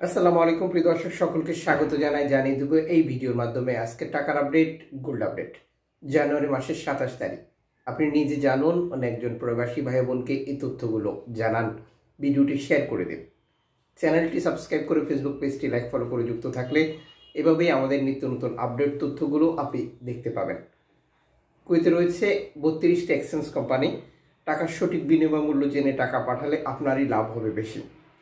আসসালামু আলাইকুম প্রিয় দর্শক, সকলকে স্বাগত জানিয়ে দেব এই ভিডিওর মাধ্যমে। আজকে টাকার আপডেট, গোল্ড আপডেট, জানুয়ারি মাসের 27 তারিখ। আপনি নিজে জানুন, একজন প্রবাসী ভাই বোনকে এই তথ্যগুলো জানান, ভিডিওটি শেয়ার করে দিন, চ্যানেলটি সাবস্ক্রাইব করে ফেসবুক পেজটি লাইক ফলো করে যুক্ত থাকলে এভাবেই আমাদের নিত্য নতুন আপডেট তথ্যগুলো আপনি দেখতে পাবেন। কুয়েতে রয়েছে 32টি এক্সচেঞ্জ কোম্পানি। টাকার সঠিক বিনিময় মূল্য জেনে টাকা পাঠালে আপনারই লাভ হবে বেশি।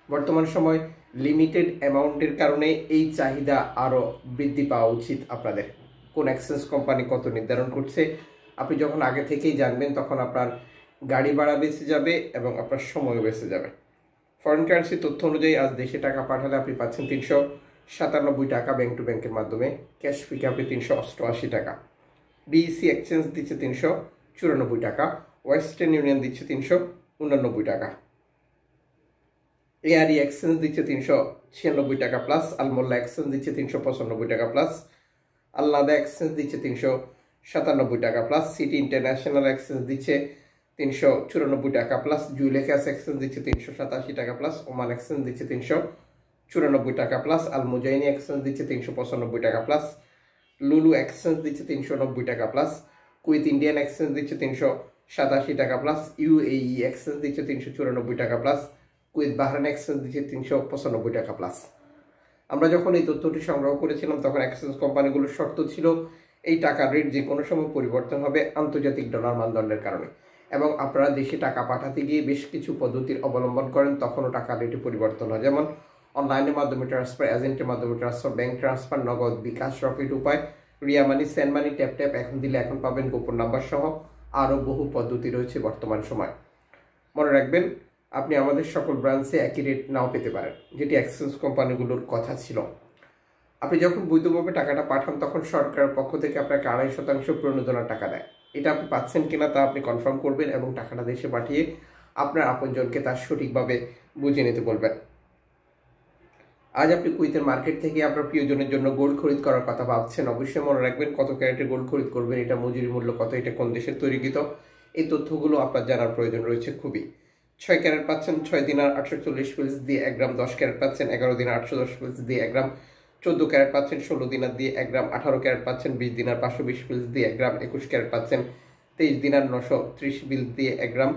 বর্তমান সময় লিমিটেড অ্যামাউন্টের কারণে এই চাহিদা আরও বৃদ্ধি পাওয়া উচিত। আপনাদের কোন এক্সচেঞ্জ কোম্পানি কত নির্ধারণ করছে আপনি যখন আগে থেকেই জানবেন, তখন আপনার গাড়ি ভাড়া বেঁচে যাবে এবং আপনার সময়ও বেঁচে যাবে। ফরেন কারেন্সি তথ্য অনুযায়ী আজ দেশে টাকা পাঠালে আপনি পাচ্ছেন 397 টাকা ব্যাংক টু ব্যাংকের মাধ্যমে। ক্যাশ পিকে আপনি 388 টাকা। বিইসি এক্সচেঞ্জ দিচ্ছে 394 টাকা। ওয়েস্টার্ন ইউনিয়ন দিচ্ছে 389 টাকা। এআরই এক্সচেঞ্জ দিচ্ছে 396 টাকা প্লাস। আলমোল্লা এক্সচেঞ্জ দিচ্ছে 395 টাকা প্লাস। আল্লাদা এক্সচেঞ্জ দিচ্ছে 397 টাকা প্লাস। সিটি ইন্টারন্যাশনাল এক্সচেঞ্জ দিচ্ছে 394 টাকা প্লাস। জুইলেখাস এক্সচেঞ্জ দিচ্ছে 387 টাকা প্লাস। ওমান এক্সচেঞ্জ দিচ্ছে 394 টাকা প্লাস। আল মুজাইনি এক্সচেঞ্জ দিচ্ছে 395 টাকা প্লাস। লুলু এক্সচেঞ্জ দিচ্ছে 390 টাকা প্লাস। কুইথ ইন্ডিয়ান এক্সচেঞ্জ দিচ্ছে 387 টাকা প্লাস। ইউএই এক্সচেঞ্জ দিচ্ছে 394 টাকা প্লাস। কুয়েত বাহরাইন এক্সচেঞ্জ দিচ্ছে 395 টাকা প্লাস। আমরা যখন এই তথ্যটি সংগ্রহ করেছিলাম তখন এক্সচেঞ্জ কোম্পানিগুলোর শর্ত ছিল এই টাকার রেট যে কোনো সময় পরিবর্তন হবে আন্তর্জাতিক ডলার মানদণ্ডের কারণে, এবং আপনারা দেশে টাকা পাঠাতে গিয়ে বেশ কিছু পদ্ধতির অবলম্বন করেন, তখনও টাকার রেটে পরিবর্তন হয়। যেমন অনলাইনের মাধ্যমে ট্রান্সফার, এজেন্টের মাধ্যমে ট্রান্সফার, ব্যাংক ট্রান্সফার, নগদ, বিকাশ, রকেট উপায়, রিয়া মানি, সেন্ড মানি, ট্যাপ ট্যাপ, এখন দিলে এখন পাবেন, গোপন নাম্বার সহ আরও বহু পদ্ধতি রয়েছে বর্তমান সময়। মনে রাখবেন, আপনি আমাদের সকল ব্রাঞ্চে একই রেট নাও পেতে পারেন, যেটি এক্সচেঞ্জ কোম্পানিগুলোর কথা ছিল। আপনি যখন বৈধভাবে টাকাটা পাঠান তখন সরকারের পক্ষ থেকে আপনাকে 2.5% প্রণোদনার টাকা দেয়। এটা আপনি পাচ্ছেন কিনা তা আপনি কনফার্ম করবেন এবং টাকাটা দেশে পাঠিয়ে আপনার আপনজনকে তার সঠিকভাবে বুঝে নিতে বলবেন। আজ আপনি কুয়েতের মার্কেট থেকে আপনার প্রিয়জনের জন্য গোল্ড খরিদ করার কথা ভাবছেন, অবশ্যই মনে রাখবেন কত ক্যারেটের গোল্ড খরিদ করবেন, এটা মজুরি মূল্য কত, এটা কোন দেশের তৈরিকৃত, এই তথ্যগুলো আপনার জানার প্রয়োজন রয়েছে খুবই। 6 ক্যারেট পাচ্ছেন 6 দিনার 840 পিলস দিয়ে 1 গ্রাম। 10 ক্যারেট পাচ্ছেন 11 দিনার 810 পিলস দিয়ে 1 গ্রাম। 14 ক্যারেট পাচ্ছেন 16 দিনার দিয়ে 1 গ্রাম। 18 ক্যারেট পাচ্ছেন 20 দিনার 520 পিলস দিয়ে 1 গ্রাম। 21 ক্যারেট পাচ্ছেন 23 দিনার 930 পিলস দিয়ে 1 গ্রাম।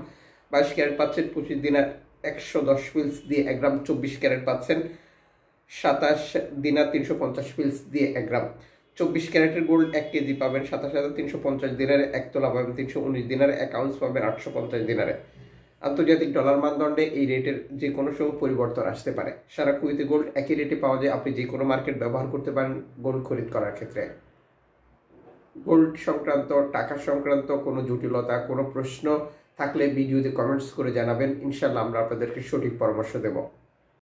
22 ক্যারেট পাচ্ছেন 25 দিনার 110 পিলস দিয়ে 1 গ্রাম। 24 ক্যারেট পাচ্ছেন 27 দিনার 350 পিলস দিয়ে 1 গ্রাম। 24 ক্যারেটের গোল্ড 1 কেজি পাবেন 27,350 দিনারে। 1 তোলা পাবেন 319 দিনারে। 1 আউন্স পাবেন 850 দিনারে। আন্তর্জাতিক ডলার মানদণ্ডে এই রেটের যে কোনো সময় পরিবর্তন আসতে পারে। সারা কুয়েতে গোল্ড একই রেটে পাওয়া যায়, আপনি যে কোনো মার্কেট ব্যবহার করতে পারেন গোল্ড খরিদ করার ক্ষেত্রে। গোল্ড সংক্রান্ত, টাকা সংক্রান্ত কোনো জটিলতা, কোনো প্রশ্ন থাকলে ভিডিওতে কমেন্টস করে জানাবেন, ইনশাল্লাহ আমরা আপনাদেরকে সঠিক পরামর্শ দেব।